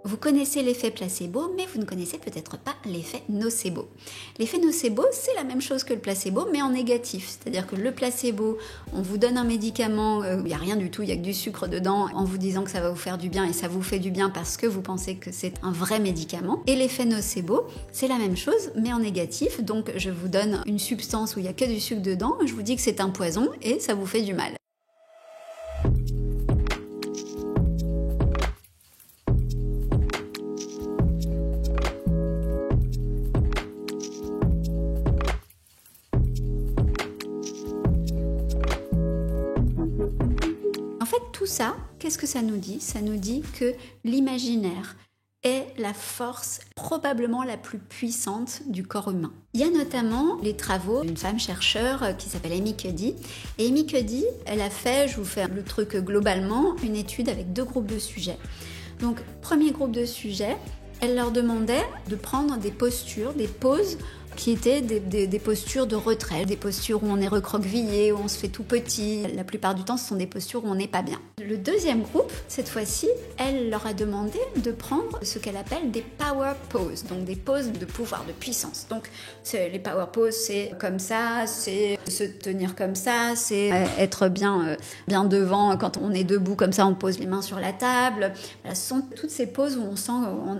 Vous connaissez l'effet placebo, mais vous ne connaissez peut-être pas l'effet nocebo. L'effet nocebo, c'est la même chose que le placebo, mais en négatif. C'est-à-dire que le placebo, on vous donne un médicament, il n'y a rien du tout, il n'y a que du sucre dedans, en vous disant que ça va vous faire du bien, et ça vous fait du bien parce que vous pensez que c'est un vrai médicament. Et l'effet nocebo, c'est la même chose, mais en négatif. Donc je vous donne une substance où il n'y a que du sucre dedans, je vous dis que c'est un poison, et ça vous fait du mal. En fait, tout ça, qu'est-ce que ça nous dit? Ça nous dit que l'imaginaire est la force probablement la plus puissante du corps humain. Il y a notamment les travaux d'une femme chercheure qui s'appelle Amy Cuddy. Et Amy Cuddy, elle a fait, je vous fais le truc globalement, une étude avec 2 groupes de sujets. Donc, premier groupe de sujets, elle leur demandait de prendre des postures, des poses qui étaient des postures de retrait, des postures où on est recroquevillé, où on se fait tout petit. La plupart du temps, ce sont des postures où on n'est pas bien. Le deuxième groupe, cette fois-ci, elle leur a demandé de prendre ce qu'elle appelle des power poses, donc des poses de pouvoir, de puissance. Donc, les power poses, c'est comme ça, c'est se tenir comme ça, c'est être bien devant. Quand on est debout comme ça, on pose les mains sur la table. Voilà, ce sont toutes ces poses où on sent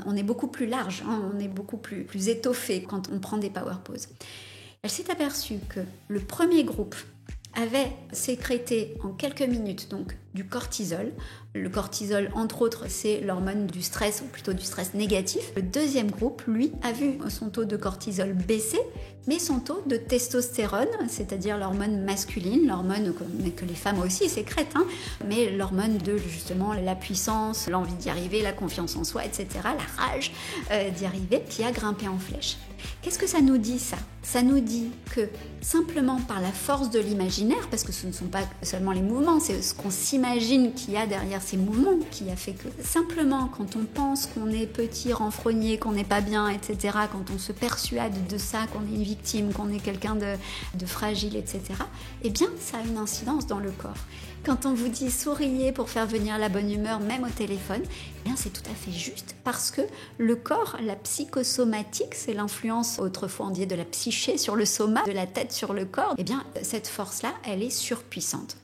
on est beaucoup plus large, hein, on est beaucoup plus étoffé quand on prend des power poses. Elle s'est aperçue que le premier groupe avait sécrété en quelques minutes donc du cortisol. Le cortisol, entre autres, c'est l'hormone du stress, ou plutôt du stress négatif. Le deuxième groupe, lui, a vu son taux de cortisol baisser, mais son taux de testostérone, c'est-à-dire l'hormone masculine, l'hormone que les femmes aussi sécrètent, hein, mais l'hormone de justement la puissance, l'envie d'y arriver, la confiance en soi, etc., la rage d'y arriver, qui a grimpé en flèche. Qu'est-ce que ça nous dit, ça? Ça nous dit que simplement par la force de l'imaginaire, parce que ce ne sont pas seulement les mouvements, c'est ce qu'on s'imagine qu'il y a derrière ces mouvements qui a fait que simplement quand on pense qu'on est petit, renfrogné, qu'on n'est pas bien, etc., quand on se persuade de ça, qu'on est une victime, qu'on est quelqu'un de fragile, etc., eh bien ça a une incidence dans le corps. Quand on vous dit souriez pour faire venir la bonne humeur, même au téléphone, eh bien c'est tout à fait juste parce que le corps, la psychosomatique, c'est l'influence, autrefois on disait de la psyché sur le soma, de la tête sur le corps, eh bien cette force-là, elle est surpuissante.